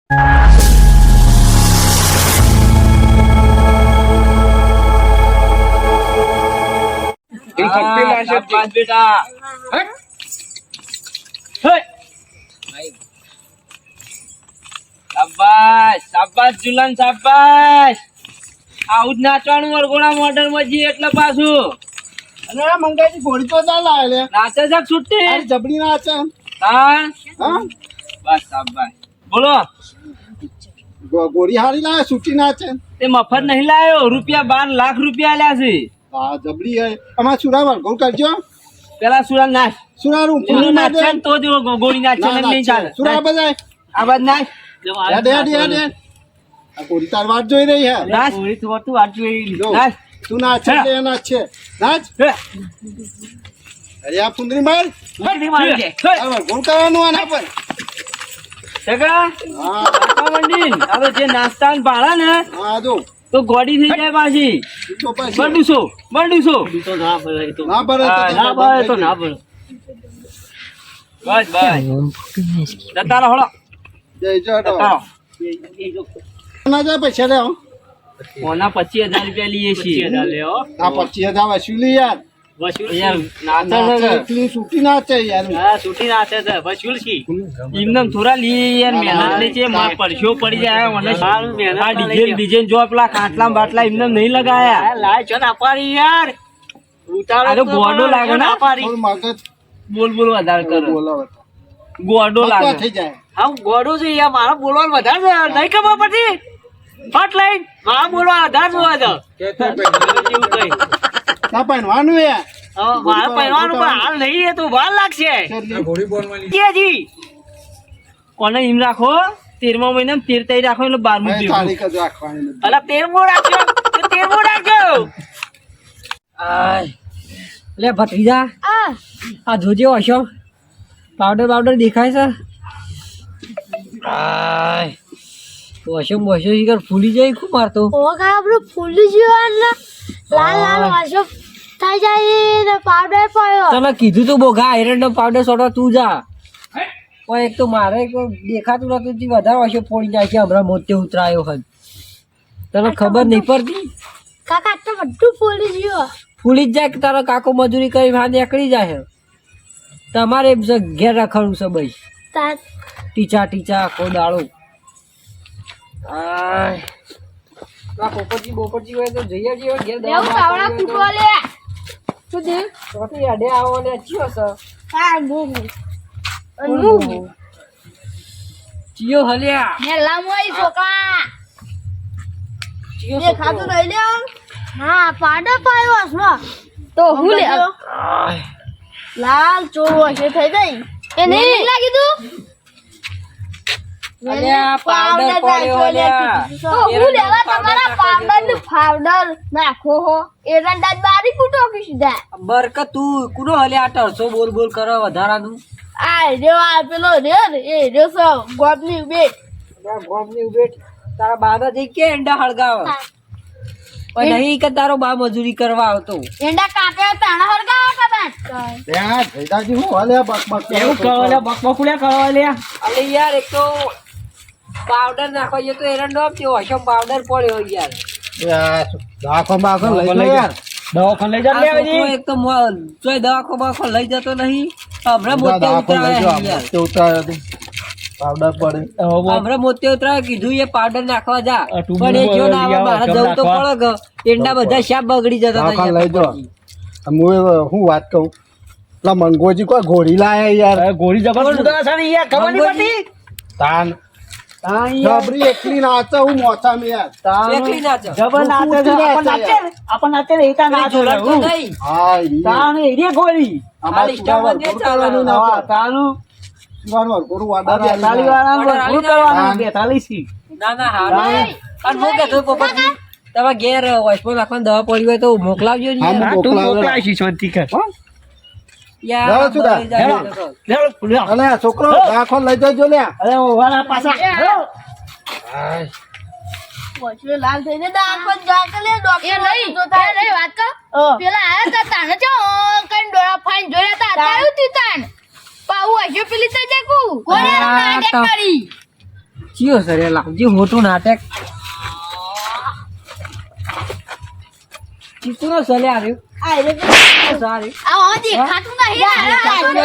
બેટા શાબાશ શાબાશ જુલાન શાબાશ આવું જ નાચવાનું વરઘોડા મોડર્ન માં જી એટલે પાછું અને મંગાઈ ઘોડી તો ચાલ આલે નાચે છે છૂટી જબડી નાચે હા હા બસ શાબાશ બોલો ઘોડી હારી લાવે છૂટી નાચે તે મફત નહીં લાયો રૂપિયા 12 લાખ રૂપિયા આલ્યા છે હા જબડી હે અમાર સુરાવર ગોળ કરજો પેલા સુરા નાચ સુરારું એનું નાચે ને તો જ ગોળી નાચે ને નહીં ચાલે સુરા બજાય આ બાદ નાચ હેડે આ ઘોડી તાર વાત જોઈ રહી હે નાચ ગોળી તો તું વાત જોઈ નાચ તું નાચે તે નાચે નાચ અરે આ પુંદરી માર મારી દે ગોળ કરવાનું આના પર સગા હા કાકા મંડીન હવે જે નાસ્તા ને ભાડા ને હા જો તો ગોડી થઈ જાય પાછી તો પછી બંડુસો તો ના ભરે ના ભરે તો ના ભરે બસ બસ જતા રહો જય જય જતા રહો ના જાય પૈસા લે ઓના 25000 રૂપિયા લઈએ છીએ આ 25000 વસૂલી યાર યાર નાચે છે એટલી છૂટી નાચે યાર એમને થોડા લઈએ યાર મહેનત ની છે માર પરસ્યો પડી જાય મને આ ડીજે જો પેલા ખાટલા બાટલા એમને નહીં લગાયા લાય છો ના પાડી યાર ઉતારો ગોડો લાગે ને થોડું મગજ બોલ વધારે કરો બોલાવ ગોડો લાગે થઈ જાય હા ગોડો છે યાર મારા બોલવાનું વધારે નહીં ખબર પડતી ફટ લઈને મારા બોલવા વધારે જોવા દો ના પહેરવાનું યાર મારા પહેરવાનું પણ હાલ નહીં એ તો વાર લાગશે કોને એમ રાખો 13મા મહિના 13 રાખો એટલે 12મું તારીખ જ રાખવાની અલા 13મું રાખજો 13મું રાખજો લે ભત્રીજા આ જોજે હશો પાવડર દેખાય છે વશો વશો શિકાર ફૂલી જાય ખૂબ મારતો આપણું ફૂલી જીવાનું લાલ વાસો થઈ જાય ને પાવડર પડ્યો તને કીધું તું બોઘા આયરન નો પાવડર સોડવા તું જા પણ એક તો મારે દેખાતું નતું વધારે વશો ફોડી જાય છે હમણાં મોતે ઉતરાયો હોય તને ખબર નહીં પડતી કાકા તો બધું ફૂલી ગયું ફૂલી જ જાય કે તારો કાકો મજૂરી કરી હા નીકળી જાય તમારે ઘેર રાખવાનું છે ભાઈ ટીચા આખો દાડો પોપટજી હોય તો જઈએ ઘેર યાડે આવો ને ચિયો છે ચિયો હલ્યા ખાતું નહીં લે હા પાડો પાયો હસલો તો હું લે લાલ ચોરો હશે થઈ ગઈ એ નહીં લાગી તું અલ્યા પાવડર પડ્યો અલ્યા તો હું લેવા તમારા પાવડર નાખો હો એરંડા બારી ફૂટો કે સીધા બરકત તું કુનો હલ્યા 800 બોલ કરો વધારાનું આ રહ્યો આ પેલો રે એ રહ્યો સો ગોબની બેટ ગોમની ઉભેટ તારા બાબા જઈ કે એંડા હળગાવ પણ નહીં કે તારો બા મજૂરી કરવા આવતો એંડા કાપે તાણા હરગાવા કદાચ ત્યાં ભૈદાજી હું હાલે બક એવું કરો લે બકબકુલ્યા કરો લે અલે યાર એક તો પાવડર નાખો તો એરંડો આપજો હશો પાવડર પડ્યો યાર દાખો બાખો લઈ લે યાર દવાખાને લઈ જા લે આવજી એક તો ચોય દવાખો બાખો લઈ જતો નહીં હમણાં મોતે ઉતરાય યાર પાવડર પડે હમણાં મોતે ઉતરાય કીધું એ પાવડર નાખવા જા પણ એ જો ના આવે મારા જવું તો પડે એંડા બધા શાપ બગડી જતા હતા લઈ જો હું વાત કહું પેલા મંગોજી કોઈ ઘોડી લાયા યાર ગોળી જબરદસ્ત છે ને યાર ખબર નહીં પડતી તાન જબરી એકલી નાચે હું મોચા મે યાર એકલી નાચો જબર નાચે છે આપણ નાચે ને એતા નાચે જોડતો નહીં હા તાણ એ ગોળી અમાર સ્ટાફ બંધ ચાલવાનું ના હા તાણું સુવારવા ગુરુ વાડા 42 વાળા ગુરુ કરવાનું 42 થી ના હારું અને હું કહેતો પોપટજી તમે ઘેર હોસ્પિટલ નાખવાની દવા પડી હોય તો મોકલાવજો ને હા, યાર. તું મોકલાઈશી શાંતિ કર યાર જાઓ છું લઈ તા. જાજો. અલે છોકરો દાખો લઈ જજો લે અરે વાળા પાછા પોચલો લાલ થઈને દાખો જાકલે ડોક્ટર નહીં જોતા નહીં વાત કર પેલા આયા તા તાને ચો કઈ ડોળા ફાઈન જોયા તા તાયું તી તાન પાઉ હજો પેલી તો જાકુ કોને નાટક કરી ચિયો સર લાવજી મોટું નાટક ચીકુનો સલે આવ્યો સારી દેખાતું નહીં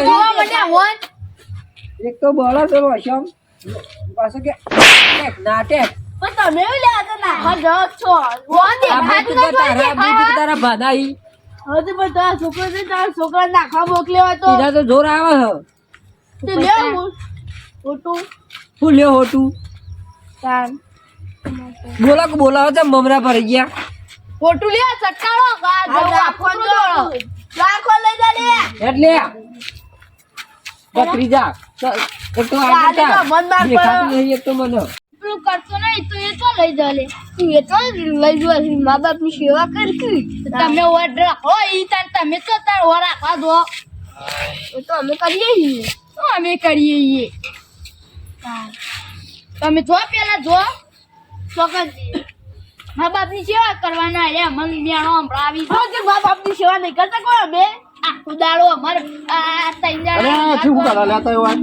જોવા મળ્યા હોત. એક તો બોલો પેલો અશમ પાછો કે નાટક પણ તમે એવું લ્યા તો નાખવા જાઓ છો. હોત દેખાતું નહીં, જોઈ દેખાય. તારા ભાદાઈ હવે તો પણ તારા છોકરો છે, તારા છોકરા નાખવા મોકલ્યો હોય તો સીધા તો જોર આવે છે તે લ્યો ફોટો હું લ્યો હોટું તાર બોલાવો છે મમરા ભરી ગયા ફોટો લ્યો સટ્ટાળો રાખવા જો રાખો લઈ જા લે. એટલે બકરી જા એક તો આજે તો મન માર દેખાતું નહીં એક તો મને પેલું કરતો નહીં તો એ તો લઈ જા લે. તું એ તો લઈ જવા મા બાપ ની સેવા કરી તમે ઓર રાખો ઈ તાર તમે તો તાર ઓર રાખવા દો. એ તો અમે કરીએ છીએ, તો અમે કરીએ છીએ. તમે જો પેલા જો ચોકન મા બાપ ની સેવા કરવાના રે. મન મેણો સંભળાવી કે મા બાપ ની સેવા નહીં કરતા કોઈ અમે આખું દાડો અમારે આ ત્રણ અરે દાડા શું કરા લેતા હોય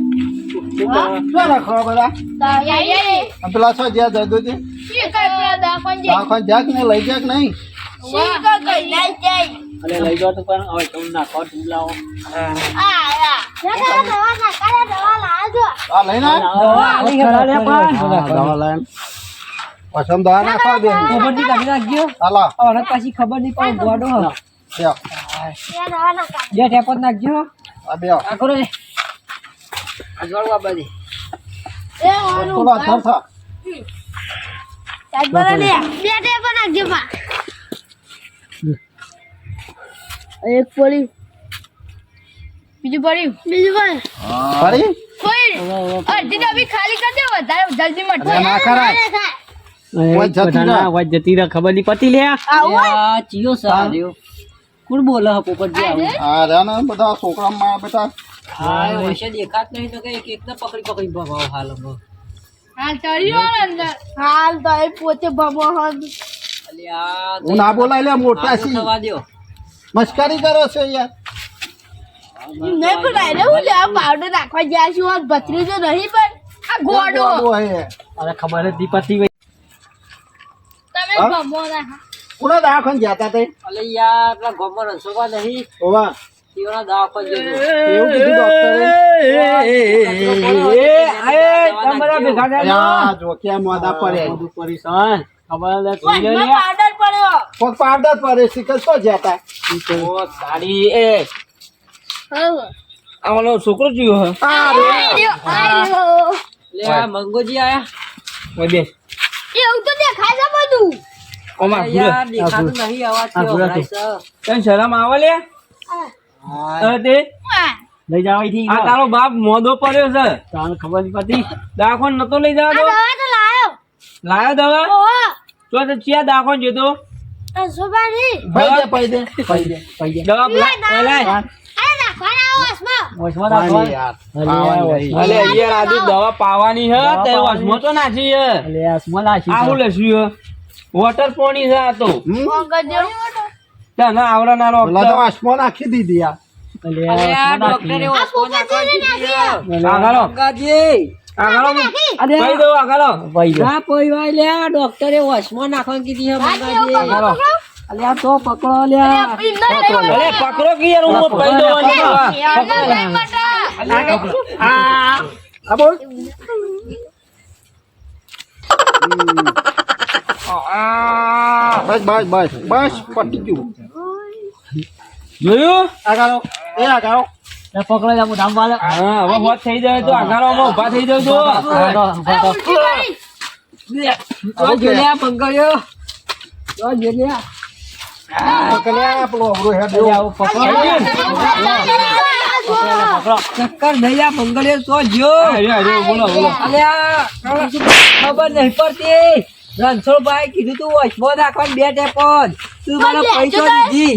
શું રાખો બધા અને પેલા છો જ્યાં જતો છે દાખવા જાક ને લઈ જાક નહીં અરે લઈ જાઓ તો પણ હવે તમે નાખો ઢૂલાવો આ લઈને દવા લાઈન પસંદ દવા નાખવા દે ખબર નહીં કાઢી નાખજો હાલો હવે પછી ખબર નહીં પણ ગોડો હ લ્યો. બે ટેપો નાખજો આ બે આ કરો ને આજવાળું આ બધી થોડો થર થા એક પડી બીજું પડ્યું ફરી કોઈ અડધી ડબ્બી ખાલી કરી દે વધારે જલ્દી મટો અરે ના કરાય કોઈ જતી ના વાત જતી રહે ખબર નહીં પતી લે આ ચિયો સાર્યો કોણ બોલે હે પોપટજી આવું આ રહ્યા ને બધા છોકરા માં બેટા હા વૈસે દેખાત નહીં તો કે એક એકને પકડી ભગાવ હાલ હાલ ચડ્યો અંદર હાલ તો એ પોતે ભમો હન અલ્યા હું ના બોલાય લે મોટા છી થવા દ્યો મસ્કરી કરો છો યાર નહીં પણ આને હું લે પાવડર નાખવા ગયા છું આ ભત્રીજો નહીં પણ આ ગોડો હે અરે ખબર જ નહીં પતી ગઈ તમે હા? ભમો ના કોના દાખન જતા તે અલે યાર પેલા ગોમર રસોવા નહીં ઓવા તેઓના દાવ પર જજો એવું કીધું ડોક્ટરે તમારા ભેગા યા જોક્યા મોદા પડે પરિશાન ખબર જ ઓય, એમાં પાવડર પડ્યો કોક પાવડર પડે સિકલ તો જતા સાડી એ હવે આ ઓલો છોકરો જોયો હે આયો લે આ મંગોજી આયા ઓય બેસ એવું તો દેખાય છે બધું ઓમાં અરે યાર દેખાતું નહીં અવાજ આ થયો ભૂરા ભાઈ તને શરમ આવે લે તે હા લઈ જાવ અહીંથી આ તારો બાપ મોદો પડ્યો છે તને ખબર નહીં પતી દાખોન નતો લઈ જવા દો દવા તો લાયો લાયો દવા ઓહો તો તે ચિયા દાખોન જતો તો સુબાની પૈ દે દવા લાય અરે નાખવાના ઓસમાં વસમાં પાણી દાખવા યાર અલે યાર આજુ દવા પાવાની હે તે વસમાં તો નાખી હે અલે આસમાં નાખી આવું લેશું હે વોટર પાણી છે આ તો મંગજો તને આવડા નાનો પેલા તો આસમો નાખી દીધી યાર અલે અરે આ આસમાં ડોક્ટરે નાખી ઓસ્કો નાખવાની કીધી આગળ મંગાજી આગળ અરે કહી દો આગળ કહી દો ના પોઈવાય લે આ ડોક્ટરે ઓસ્કો નાખવાની કીધી હે મંગાજી આગળ અલે આ તો પકડો લ્યા અલે પકડો કે યાર હું કહી દો આ બોલ બસ પટી ગયું જોયું આગળ આગળ પકડો જા હું વાલે હા હવે હોત થઈ જાય તો આગળમાં ઊભા થઈ જાવ તો જો લે મંગાયો જો લે પકડ્યા પેલો અવરો હેડ આવું પકડો ચક્કર નૈયા મંગળે તો જો અરે બોલો બોલો અલ્યા ખબર નહીં પડતી રણછોડભાઈ કીધું તું વચમો નાખવાનું બે ટેપોન તું મને પૈસો દીધી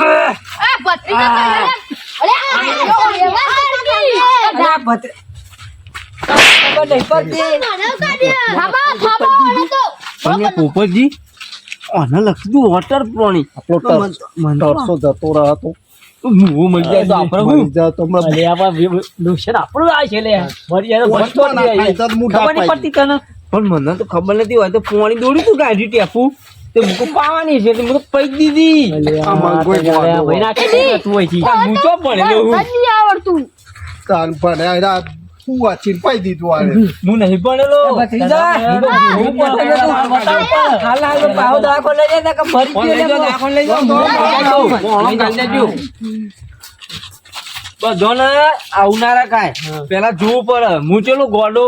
આ ભત્રીજો અરે અલ્યા ભત- ખબર નહીં પડતી પોપટજી આને લખી દઉં વોટર પાણી આપણો ટરસો જતો રહ્યો હતો મું મળી જાય તો આપણે હું મરી જાઓ તો હમણાં અલે આપણે નુકસાન આપણું આ છે લે મરી જાય તો ભટકો વચમાં ના ખાય તો મું ખબર નહીં ડાપાઈ પડતી તને પણ મને તો ખબર નથી હોય તો પોણી દોડી તું ગાડી ટેપું તે મૂકો પાવાની છે તે મૂકો પૈ દીધી આ મંગોઈ ગોળો. ભાઈ નાખી તું અહીંથી હું ચો ભણેલો હું નથી આવડતું તાન પણ આ તું વાંચીને પાઈ દીધું આને. હું નહીં ભણેલો ભત્રીજા, હું પોતે તો બતાવ પણ. હાલ હાલ તો પાવ દાખો લઈ જાય કે ભરી ફોન લઈ જાઓ, દાખલ લઈ જાઓ, મોણો ગાલી દેજો. બધાને આવનારા કાંઈ પેલા જોવું પડે હું ચેલો ગોડો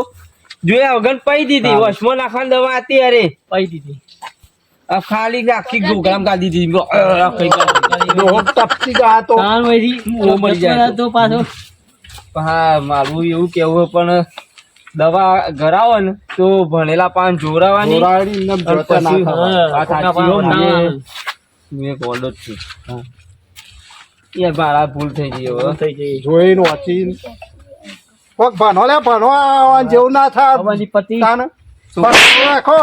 જોયા વગર પૈ દીધી વસમાં નાખવાની દવા હતી અરે પઈ દીધી આ ખાલી આખી ગોગળામ ગાલી દીધી ડોહો ટપકી ગયા તો તાણ વઈથી ઓ મરી જાય તો પાછો હા મારું એવું કેવું પણ દવા ઘરાવો ને તો ભણેલા પાન જોરાવાની જોરાડી ને અને જોતા ના પછી થવા. આ સાચી હો, હું એક ઓર્ડર છું યાર મારા ભૂલ થઈ ગઈ હવે થઈ જઈ જોઈને વાંચીને કોક ભણો લે ભણો આવવાનું જેવું ના થાય અમારી પતિ તાને ભણો રાખો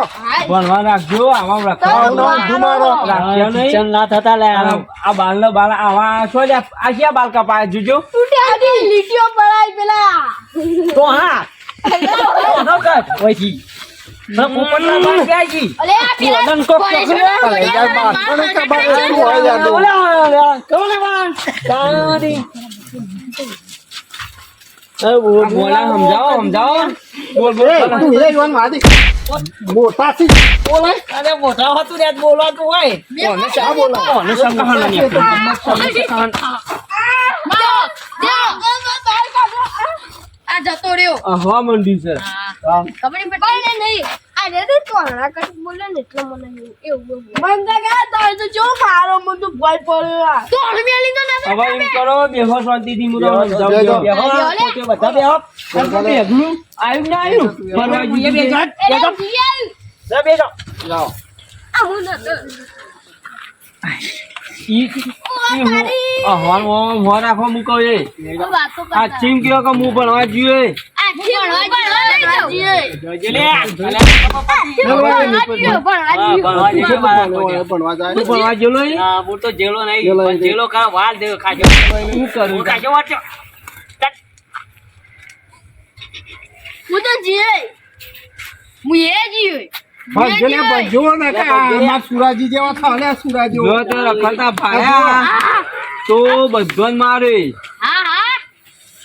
ભણવા રાખજો આમાં આવનો ધુમાડો. રાખ્યો નહીં શિક્ષણ ના થતા લે આ બાલ નો બાલ આવા છો લે આ ક્યાં બાલ કપાય જોજો તૂટ્યા લીટીઓ પડાય પેલા તો હા વઈથી ના પોપટલા બાર ગયા છી અલે આ પેલા વદન કોક કોલેજ લઈ જાય બાર. કોને ખબર શું હોય યાર? ઓલા કોને વાન તારી બોલા સમજાવો બોલ બોલ એ, તું એ જોવાનું વાદી. મોટાથી બોલાય. અરે મોટા હતું રે બોલવાનું હોય કોને ચા બોલાય? કોને સંકહાણા ની આ જતો રહ્યો હવા મંડી છે ખબર પડે નહીં આ રે તો આના કટ બોલે ને એટલે મને એવું બંધા ગયા તારે તો જો મારો મને તો ભય પડ્યો તો અલમેલી તો ના હવે એમ કરો બેહો શાંતિથી હું તમને બેહો, સમજાવું. બેહો. બેહો, પોતે બધા બેહો. બેહો. બેહલું આવ્યું ના આવ્યું ફરવા જઈએ બે જણ. એલા જીયાલ જા બેસો. લાવો. આ હું ન હવા રાખો મૂકો એ વાતો આ કરતા ચીમ કયો કે હું ભણવા જોઈએ આ ભણવા જોઈએ જોજે લે. ભણવા જોઈએ ભણવા જાય. તું ભણવા ગયેલો ઈ? હું તો જેલો નહીં જેલો પણ નહીં. જેલો કા વાલ દે ખાજો શું કરું ખાજો વાંચો હું તો જીએ હું એ જીએ ભણજો ને ભણજો ને કે આમાં સુરાજી જેવા થાવ લે સુરાજી જો તો રખડતા ભાયા તો બધો મારે હા હા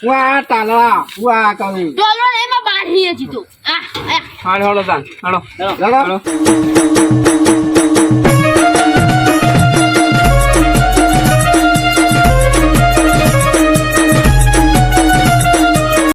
વાહ તાલા વાહ કરું ડોલો ને એમાં બાંધી હતી તો આ હાલો હાલો તાન હાલો લડો.